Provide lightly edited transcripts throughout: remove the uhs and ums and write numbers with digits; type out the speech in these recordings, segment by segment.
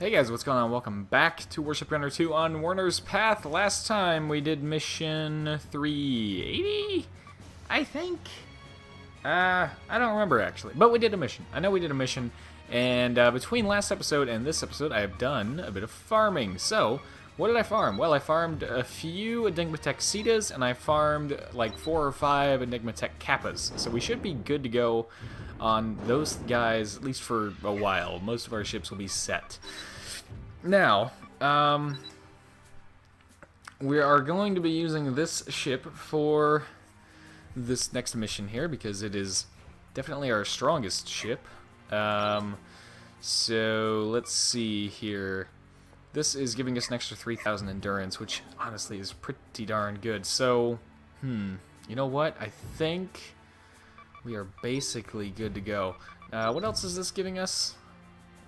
Hey guys, what's going on? Welcome back to Warship Gunner 2 on Werner's Path. Last time we did mission 380, I think? I don't remember actually, but we did a mission. I know we did a mission, and between last episode and this episode, I have done a bit of farming. So, what did I farm? Well, I farmed a few Enigmatech Cetas, and I farmed like 4 or 5 Enigmatech Kappas. So we should be good to go on those guys, at least for a while. Most of our ships will be set. Now, we are going to be using this ship for this next mission here, because it is definitely our strongest ship. So, let's see here. This is giving us an extra 3,000 endurance, which honestly is pretty darn good. So, you know what? I think we are basically good to go. What else is this giving us?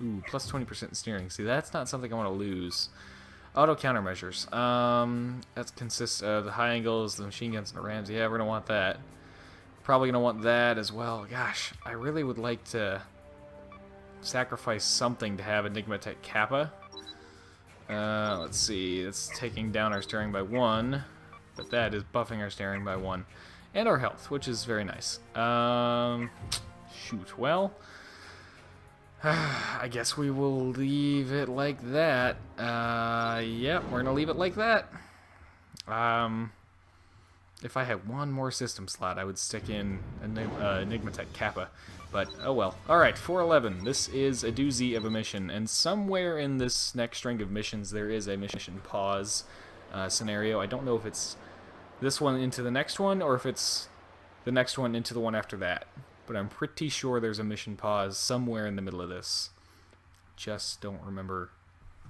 Ooh, plus 20% steering. See, that's not something I want to lose. Auto countermeasures. That consists of the high angles, the machine guns, and the rams. Yeah, we're going to want that. Probably going to want that as well. Gosh, I really would like to sacrifice something to have Enigmatech Kappa. Let's see. It's taking down our steering by 1, but that is buffing our steering by 1. And our health, which is very nice. Shoot, well, I guess we will leave it like that. Yep, we're gonna leave it like that. If I had one more system slot, I would stick in Enigmatech Kappa, but oh well. Alright, 411. This is a doozy of a mission, and somewhere in this next string of missions there is a mission pause scenario. I don't know if it's this one into the next one, or if it's the next one into the one after that. But I'm pretty sure there's a mission pause somewhere in the middle of this. Just don't remember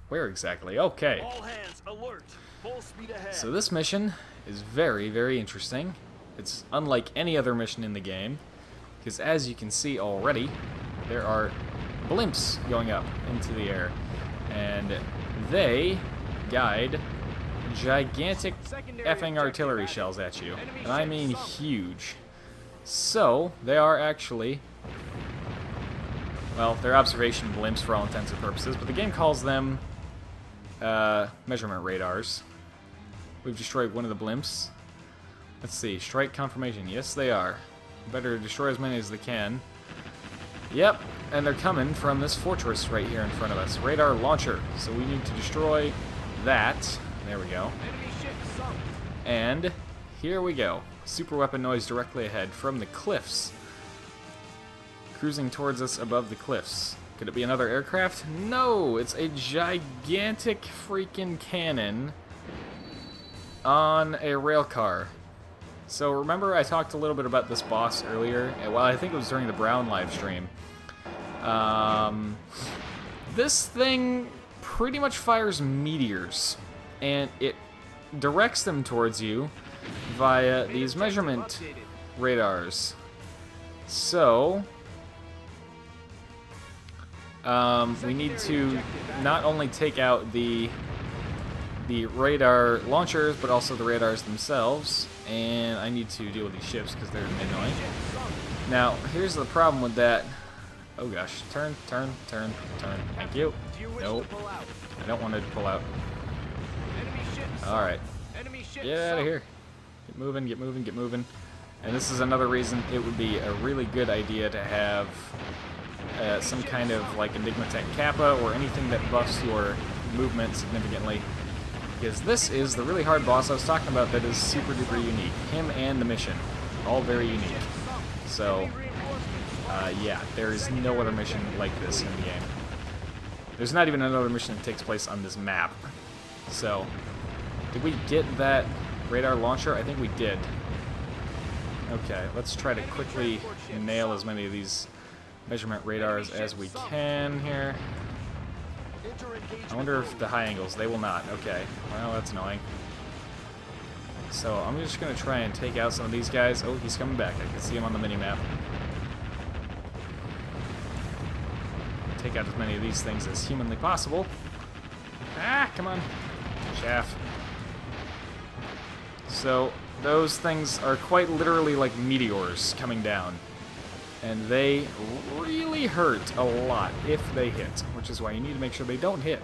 where exactly. Okay. All hands alert. Full speed ahead. So this mission is very, very interesting. It's unlike any other mission in the game, because as you can see already, there are blimps going up into the air, and they guide gigantic effing artillery shells at you, and I mean huge. So, they are actually, well, they're observation blimps for all intents and purposes, but the game calls them measurement radars. We've destroyed one of the blimps. Let's see, strike confirmation. Yes, they are. Better destroy as many as they can. Yep, and they're coming from this fortress right here in front of us. Radar launcher. So we need to destroy that. There we go. And here we go. Super weapon noise directly ahead from the cliffs. Cruising towards us above the cliffs. Could it be another aircraft? No! It's a gigantic freaking cannon on a rail car. So remember I talked a little bit about this boss earlier? Well, I think it was during the Brown live stream. This thing pretty much fires meteors, and it directs them towards you via these measurement radars. So, we need to not only take out the radar launchers, but also the radars themselves. And I need to deal with these ships because they're annoying. Now, here's the problem with that. Oh gosh, turn. Thank you. Nope, I don't want to pull out. Alright, get out of here. Get moving. And this is another reason it would be a really good idea to have some kind of like Enigmatech Kappa or anything that buffs your movement significantly. Because this is the really hard boss I was talking about that is super duper unique. Him and the mission. All very unique. So, yeah, there is no other mission like this in the game. There's not even another mission that takes place on this map. So, did we get that radar launcher? I think we did. Okay, let's try to quickly nail as many of these measurement radars as we can here. I wonder if the high angles, they will not. Okay, well, that's annoying. So I'm just going to try and take out some of these guys. Oh, he's coming back. I can see him on the mini-map. Take out as many of these things as humanly possible. Ah, come on. Chaff. So those things are quite literally like meteors coming down. And they really hurt a lot if they hit, which is why you need to make sure they don't hit.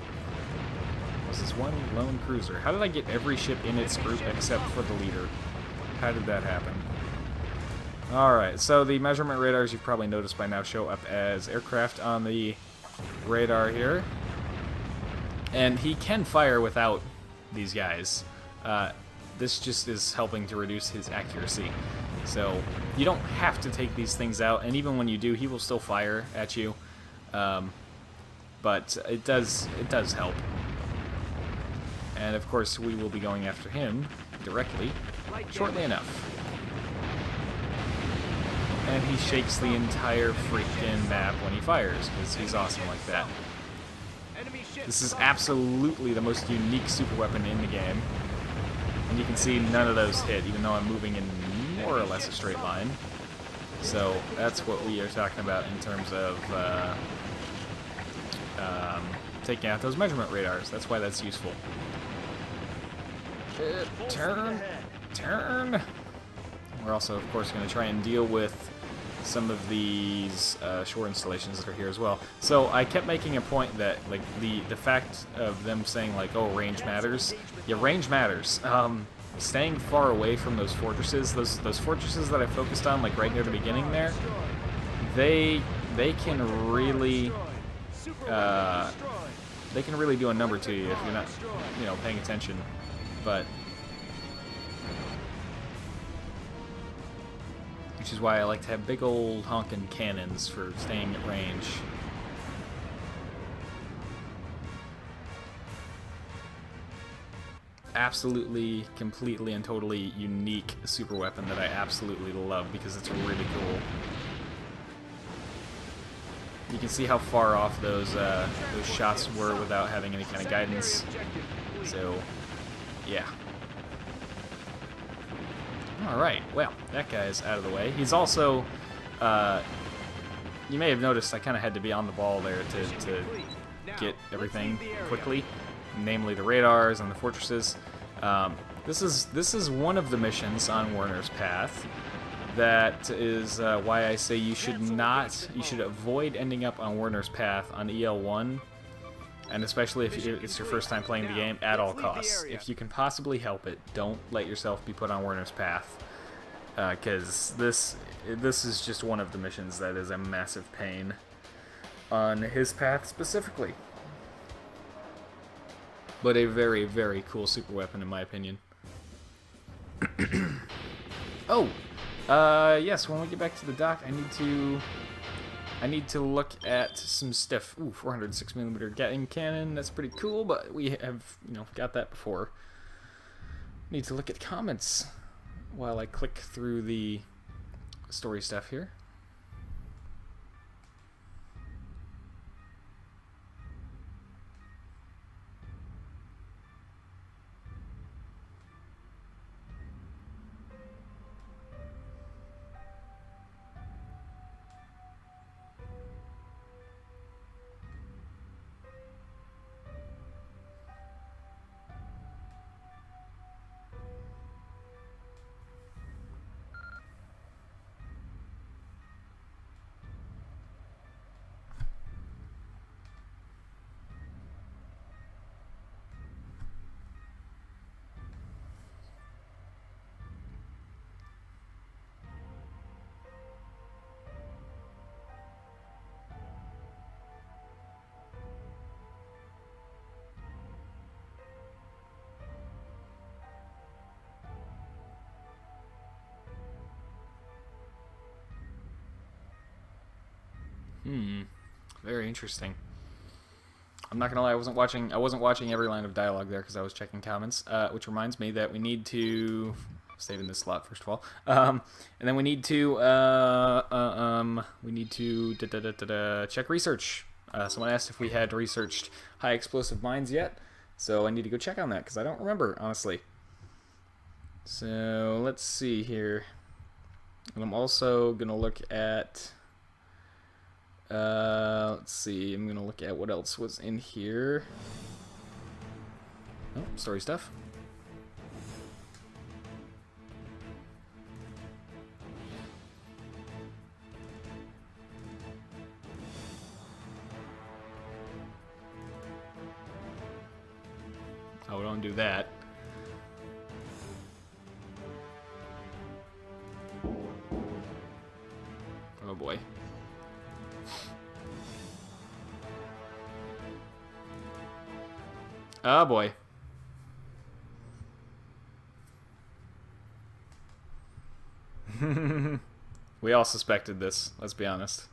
This is one lone cruiser. How did I get every ship in its group except for the leader? How did that happen? Alright, so the measurement radars you've probably noticed by now show up as aircraft on the radar here. And he can fire without these guys. This just is helping to reduce his accuracy. So you don't have to take these things out, and even when you do, he will still fire at you. But it does help. And of course, we will be going after him directly, shortly enough. And he shakes the entire freaking map when he fires, because he's awesome like that. This is absolutely the most unique super weapon in the game. And you can see none of those hit, even though I'm moving in more or less a straight line. So that's what we are talking about in terms of taking out those measurement radars. That's why that's useful. Turn. We're also, of course, going to try and deal with some of these shore installations that are here as well. So I kept making a point that, like, the fact of them saying, like, oh, range matters. Yeah, range matters. Staying far away from those fortresses, those fortresses that I focused on, like right near the beginning there, they can really do a number to you if you're not, paying attention. But which is why I like to have big old honkin' cannons for staying at range. Absolutely, completely, and totally unique super weapon that I absolutely love because it's really cool. You can see how far off those shots were without having any kind of guidance. So, yeah. Alright, well, that guy's out of the way. He's also, you may have noticed I kind of had to be on the ball there to get everything quickly, namely the radars and the fortresses. This is one of the missions on Werner's path. That is why I say you should avoid ending up on Werner's path on EL1, and especially if it's your first time playing the game, at all costs. If you can possibly help it, don't let yourself be put on Werner's path, because this is just one of the missions that is a massive pain on his path specifically. But a very, very cool super weapon in my opinion. Oh! Yes, when we get back to the dock, I need to look at some stuff. Ooh, 406mm Gatling cannon, that's pretty cool, but we have, got that before. Need to look at comments while I click through the story stuff here. Very interesting. I'm not gonna lie, I wasn't watching every line of dialogue there because I was checking comments. Which reminds me that we need to save in this slot first of all, and then we need to check research. Someone asked if we had researched high explosive mines yet, so I need to go check on that because I don't remember honestly. So let's see here, and I'm also gonna look at. Let's see, I'm gonna look at what else was in here. Oh, story stuff. Oh, don't do that. Oh boy. Oh boy. We all suspected this, let's be honest.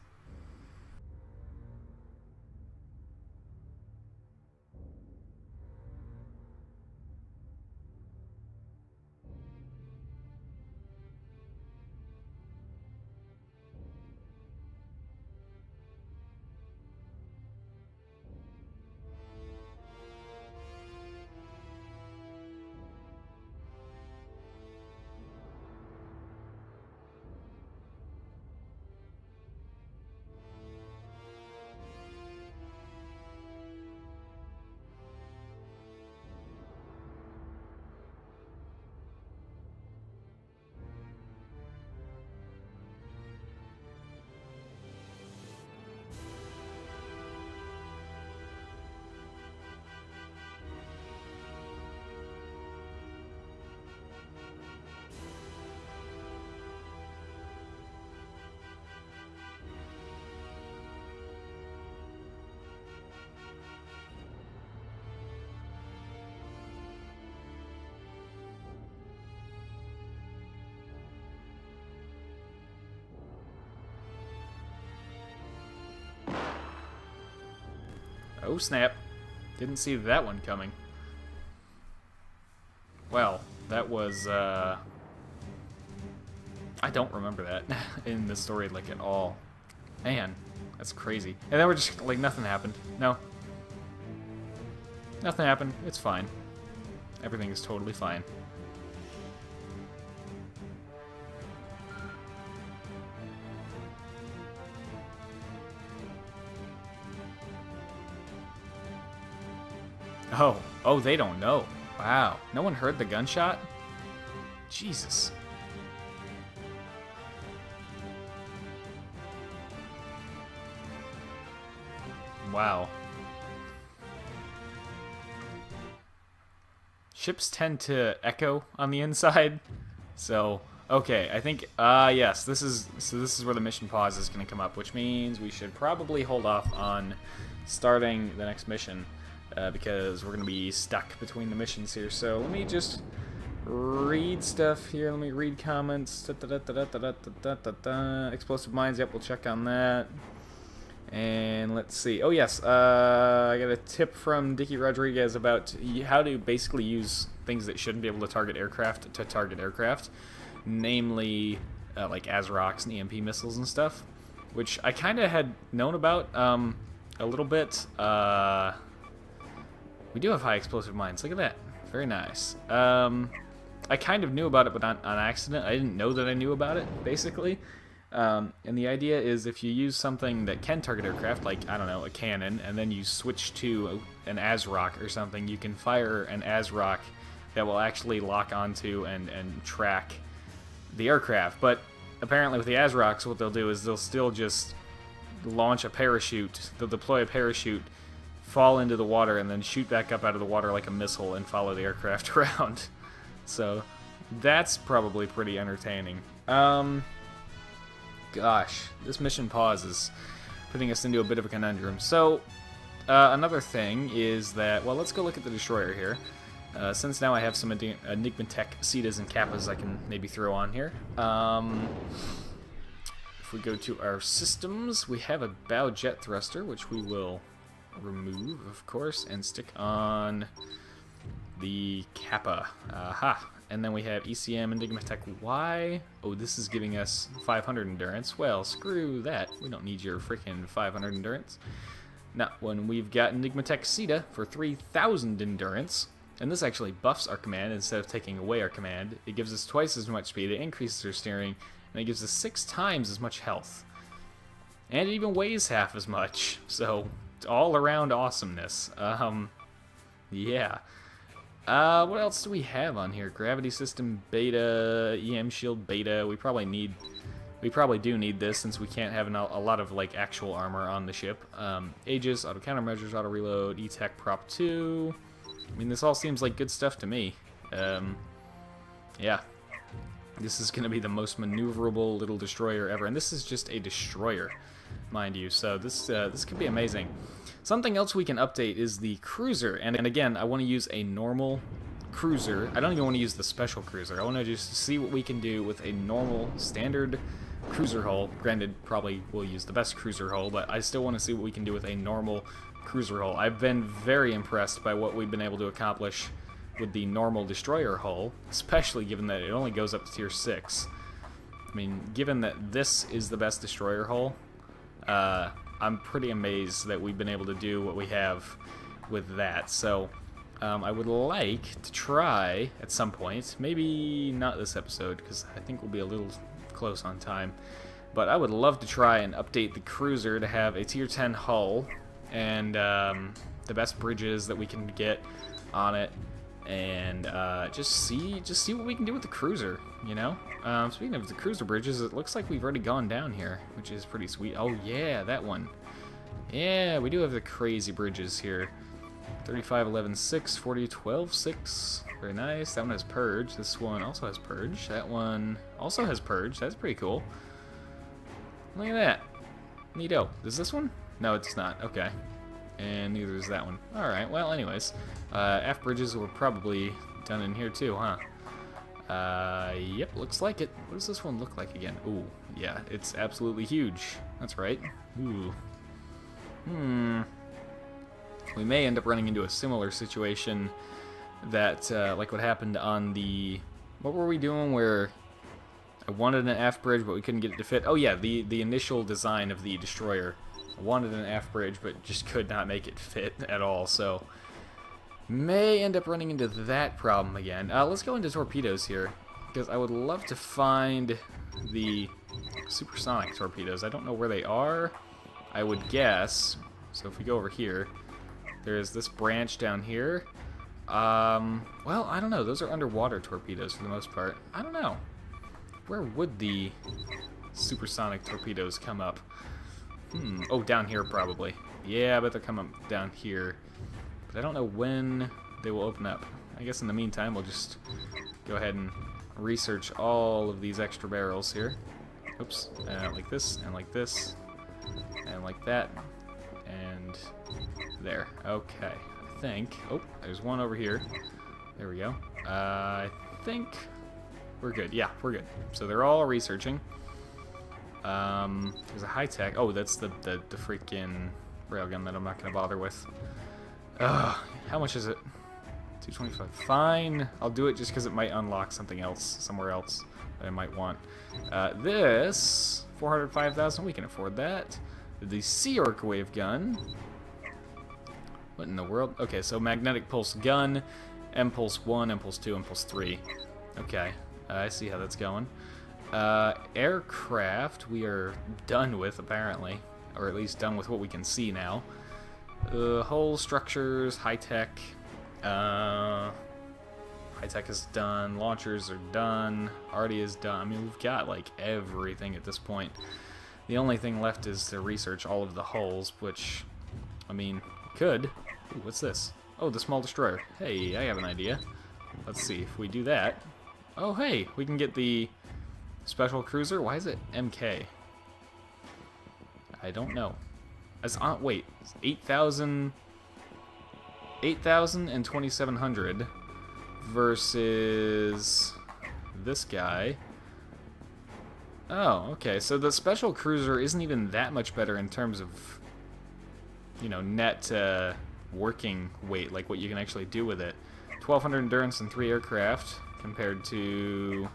Oh snap. Didn't see that one coming. Well, that was, I don't remember that in the story, like, at all. Man, that's crazy. And then we're just, like, nothing happened. No. Nothing happened. It's fine. Everything is totally fine. Oh, they don't know. Wow. No one heard the gunshot? Jesus. Wow. Ships tend to echo on the inside. So, okay, I think yes, this is where the mission pause is going to come up, which means we should probably hold off on starting the next mission. Because we're going to be stuck between the missions here. So let me just read stuff here. Let me read comments. Explosive mines, yep, we'll check on that. And let's see. Oh, yes, I got a tip from Dickie Rodriguez about how to basically use things that shouldn't be able to target aircraft to target aircraft. Namely, like ASROCs and EMP missiles and stuff. Which I kind of had known about a little bit. We do have high explosive mines. Look at that. Very nice. I kind of knew about it, but on accident. I didn't know that I knew about it, basically. And the idea is if you use something that can target aircraft, like, I don't know, a cannon, and then you switch to an ASROC or something, you can fire an ASROC that will actually lock onto and track the aircraft. But apparently with the ASROCs, what they'll do is they'll still just launch a parachute. They'll deploy a parachute, fall into the water, and then shoot back up out of the water like a missile and follow the aircraft around. So that's probably pretty entertaining. Gosh, this mission pause is putting us into a bit of a conundrum. So another thing is that, well, let's go look at the destroyer here. Since now I have some Enigma Tech Cetas and Kappas I can maybe throw on here. If we go to our systems, we have a bow jet thruster, which we will remove, of course, and stick on the Kappa. Aha. And then we have ECM Enigma Tech Y. Oh, this is giving us 500 endurance. Well, screw that. We don't need your freaking 500 endurance. Now, when we've got Enigma Tech Ceta for 3,000 endurance, and this actually buffs our command instead of taking away our command. It gives us twice as much speed, it increases our steering, and it gives us 6 times as much health. And it even weighs half as much, so all around awesomeness. Yeah. What else do we have on here? Gravity system beta, EM shield beta. We probably do need this since we can't have a lot of like actual armor on the ship. Aegis, auto countermeasures, auto reload, E-Tech prop 2. I mean, this all seems like good stuff to me. Yeah. This is going to be the most maneuverable little destroyer ever. And this is just a destroyer, mind you. So this could be amazing. Something else we can update is the cruiser. And again, I want to use a normal cruiser. I don't even want to use the special cruiser. I want to just see what we can do with a normal, standard cruiser hull. Granted, probably we'll use the best cruiser hull, but I still want to see what we can do with a normal cruiser hull. I've been very impressed by what we've been able to accomplish with the normal destroyer hull, especially given that it only goes up to tier 6. I mean, given that this is the best destroyer hull, I'm pretty amazed that we've been able to do what we have with that. So I would like to try at some point, maybe not this episode because I think we'll be a little close on time, but I would love to try and update the cruiser to have a tier 10 hull and the best bridges that we can get on it, and just see what we can do with the cruiser, you know? Speaking of the cruiser bridges, it looks like we've already gone down here, which is pretty sweet. Oh yeah, that one. Yeah, we do have the crazy bridges here. 35, 11, 6, 40, 12, 6. Very nice. That one has purge. This one also has purge. That one also has purge. That's pretty cool. Look at that. Neato. Is this one? No, it's not. Okay. And neither is that one. Alright, well, anyways. Aft bridges were probably done in here too, huh? Yep, looks like it. What does this one look like again? Ooh, yeah, it's absolutely huge. That's right. Ooh. We may end up running into a similar situation that, like what happened on the... What were we doing where I wanted an aft bridge, but we couldn't get it to fit? Oh yeah, the initial design of the destroyer. I wanted an aft bridge, but just could not make it fit at all, so... May end up running into that problem again. Let's go into torpedoes here, because I would love to find the supersonic torpedoes. I don't know where they are. I would guess. So if we go over here, there's this branch down here. Well, I don't know. Those are underwater torpedoes for the most part. I don't know. Where would the supersonic torpedoes come up? Oh, down here probably. Yeah, I bet they'll come up down here. I don't know when they will open up. I guess in the meantime, we'll just go ahead and research all of these extra barrels here. Oops, like this, and like this, and like that, and there. Okay, I think... Oh, there's one over here. There we go. I think we're good. Yeah, we're good. So they're all researching. There's a high-tech... Oh, that's the freaking railgun that I'm not going to bother with. How much is it? 225. Fine. I'll do it just because it might unlock something else somewhere else that I might want. This 405,000. We can afford that. The Sea Orc wave gun. What in the world? Okay, so magnetic pulse gun, impulse 1, impulse 2, impulse 3. Okay, I see how that's going. Aircraft we are done with apparently, or at least done with what we can see now. Hull structures, high-tech. High-tech is done. Launchers are done. Arty is done. I mean, we've got, like, everything at this point. The only thing left is to research all of the hulls, which, I mean, could. Ooh, what's this? Oh, the small destroyer. Hey, I have an idea. Let's see if we do that. Oh, hey, we can get the special cruiser. Why is it MK? I don't know. Wait, 8,000 and 2,700 versus this guy. Oh, okay, so the special cruiser isn't even that much better in terms of, you know, net working weight, like what you can actually do with it. 1,200 endurance and 3 aircraft compared to...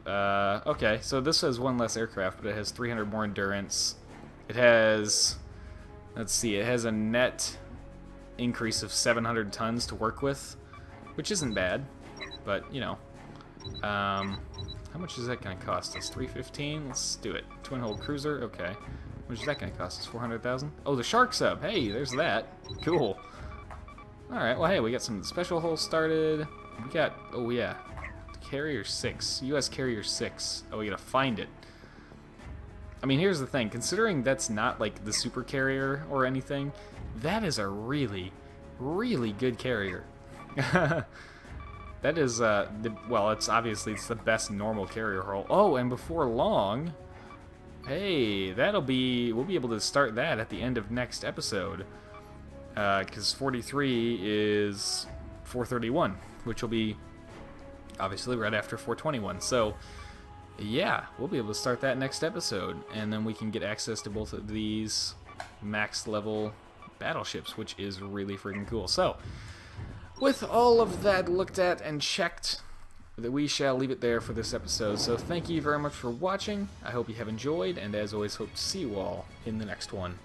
okay, so this has 1 less aircraft, but it has 300 more endurance. It has, let's see, it has a net increase of 700 tons to work with, which isn't bad, but, you know, how much is that going to cost us? 315? Let's do it. Twin-hull cruiser, okay. How much is that going to cost us? 400,000? Oh, the shark sub, hey, there's that. Cool. Alright, well, hey, we got some special hulls started. We got, oh yeah, Carrier 6, U.S. Carrier 6. Oh, we gotta find it. I mean, here's the thing. Considering that's not, like, the super carrier or anything, that is a really, really good carrier. That is, well, it's obviously it's the best normal carrier hull. Oh, and before long, hey, we'll be able to start that at the end of next episode. Because 43 is 431, which will be obviously right after 421. So, yeah, we'll be able to start that next episode, and then we can get access to both of these max level battleships, which is really freaking cool. So, with all of that looked at and checked, that we shall leave it there for this episode. So thank you very much for watching. I hope you have enjoyed, and as always, hope to see you all in the next one.